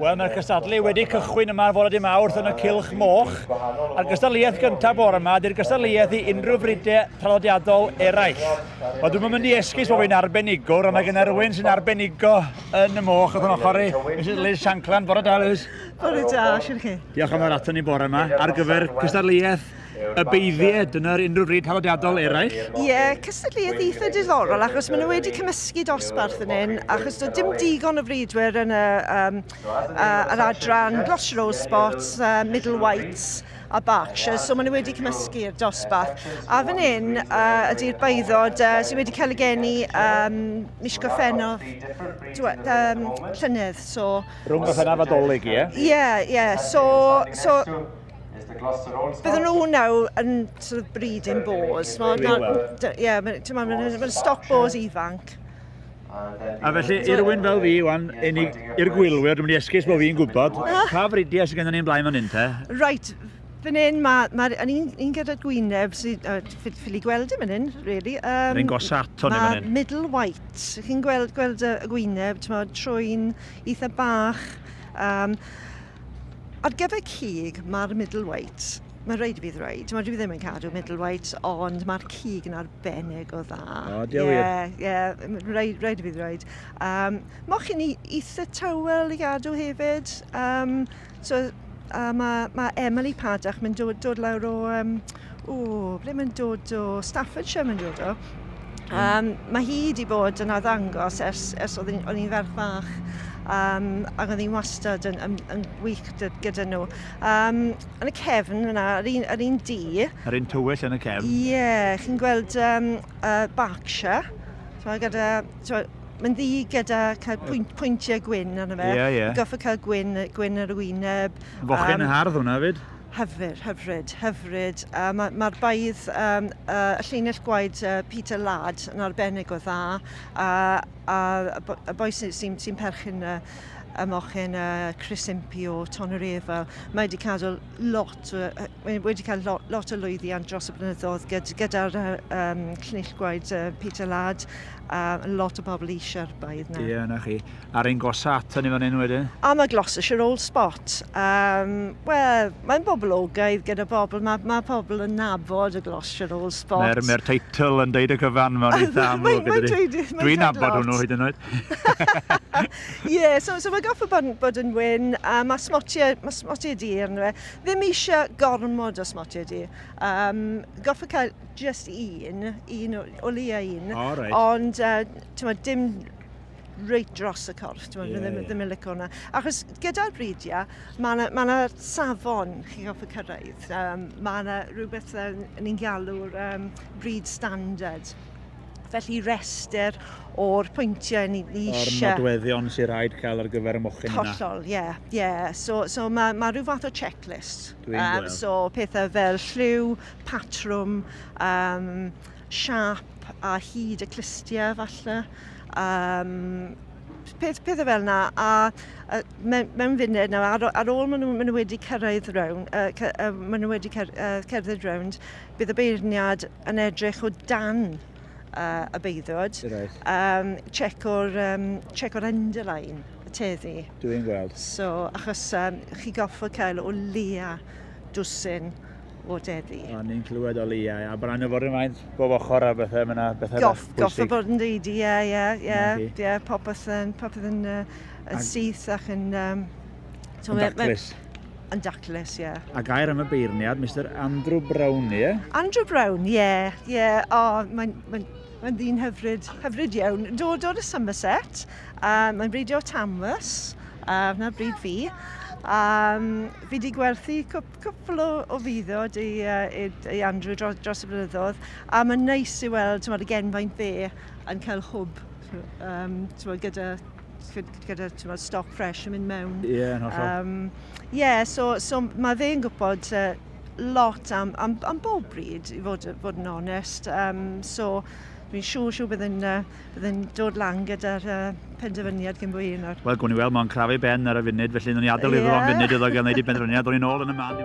Wel, mae'r cystadlu wedi cychwyn yma ar fore dy Mawrth yn y Cylch Moch. A'r gystadleuaeth gyntaf bore yma, di'r gystadleuaeth i unrhyw frydau traddodiadol eraill. Wel, dwi'n mynd i esgus bod fi'n arbenigwr, ond mae gen rhywun sy'n arbenigo yn y moch wrth yn ochori. Mrs Liz Shankland, bore da, Liz. Bore da, siwr chi. Diolch am yr atyn ni bore yma ar gyfer cystadleuaeth y beiddiau dyna'r unrhyw bryd traddodiadol eraill. Ie, cystadleuaeth eitha diddorol, achos maen nhw wedi cymysgu dosbarth yn un, achos doedd dim digon o frydwyr yn yr adran Gloucester Road Spots, Middle Whites a Berkshire, so maen nhw wedi cymysgu'r dosbarth. A fan hyn ydy'r beiddod sydd wedi cael ei geni mis Gorffennaf llynedd, so... Rhwng Gorffennaf a Dolig, ie? Ie, so bydden nhw nawr yn sort of breeding boars. Ie, mae'n stock boars ifanc. A felly, i rywun fel fi, i'r gwylwyr, dwi'n mynd i esgus bod fi'n gwybod, pa fridiau sydd gennym ni'n blaen fan hyn te? Right, fan hyn, mae'n un gyda'r gwyneb sydd, ffili gweld ym hyn, really. Yr un gosat o'n fan hyn. Mae Middle White, chi'n gweld y gwyneb, trwy'n eitha bach. Ar gyfer cig, mae'r Middle White, mae'n rhaid i fi ddweud, dwi ddim yn cadw Middle White, ond mae'r cig yn arbennig o dda. O, di o wir? Ie, rhaid i fi ddweud. Moch chi'n eitha tywel i gadw hefyd. Mae Emily Padach yn dod lawr o... ble mae'n dod o? Staffordshire mae'n dod o. Mae hi wedi bod yn addangos ers oedd hi'n ferch fach. Ac oedd hi'n wastad yn wych gyda nhw. Yn y cefn yna, yr un di. Yr un tywyll yn y cefn? Ie, chi'n gweld Berkshire. Mae'n ddi gyda cael pwyntiau gwyn arno fe. Ie. Goffa cael gwyn ar y wyneb. Fochyn y hardd hwnna fyd? Hyfryd. Mae'r baidd y llinell gwaed Peter Ladd yn arbennig o dda, a y boi sy'n perchyn y mochyn Chris Impey o Tonorefel, mae wedi cael lot o lwyddiant dros y blynyddoedd gyda'r llinell gwaed Peter Ladd, lot o bobl eisiau'r baidd na. Ie, na chi. A'r un gosat yn fan hyn wedyn? A mae Gloucestershire Old Spot. Wel, mae'n boblogaidd gyda bobl. Mae pobl yn nabod y Gloucestershire Old Spot. Mae'r teitl yn deud y cyfan mewn eitha amlwg. Dwi'n nabod hwnnw hyd yn oed. Ie, so mae goffa bod yn wyn. Mae smotiau dir yn fe. Ddim eisiau gormod o smotiau dir. Goffa cael just un o leia un. Ond dim reit dros y corff, ddim yn licio hwnna. Achos gyda'r bridiau, mae yna safon chi'n goffa cyrraedd. Mae yna rhywbeth ni'n galw'r breed standard. Felly rester o'r pwyntiau ni eisiau. O'r nodweddion sy'n rhaid cael ar gyfer y mochyn yna. Hollol, ie. So mae rhyw fath o checklist. Dwi'n gweld. So pethau fel lliw, patrwm, siap a hyd y clistiau falle. Pethau fel yna, a mewn funud nawr, ar ôl maen nhw wedi cyrraedd rownd, cerdded rownd, bydd y beirniad yn edrych o dan y beiddod. Check o'r underline, y teddi. Dwi'n gweld. So, achos chi goffa cael o leia dwsin o deddi. Ni'n clywed o leia, a bran o fod yn maint bob ochr a bethau yna bwysig. Goffa bod yn deud, ie, popeth yn syth ac yn... Yn daclus. Yn daclus, ie. A gair am y beirniad, Mr Andrew Brown, ie? Andrew Brown, ie. Mae'n ddyn hyfryd iawn. Dod y Somerset, mae'n bridio Tamworth, yna bryd fi. Fi wedi gwerthu cwpl o fyddod i Andrew dros y blynyddoedd, a mae'n neis i weld y genfaint fe yn cael hwb gyda stoc ffres yn mynd mewn. Ie, yn hollol. Ie, so mae fe'n gwybod lot am bob bryd, i fod yn onest. So dwi'n siŵr byddai'n dod lan gyda'r penderfyniad cyn bwy un. Wel, gwn i weld mae'n crafu ben ar y funud, felly nhw'n i adael iddo fo'n funud iddo gael wneud i penderfyniad, o'n i'n ôl yn y man.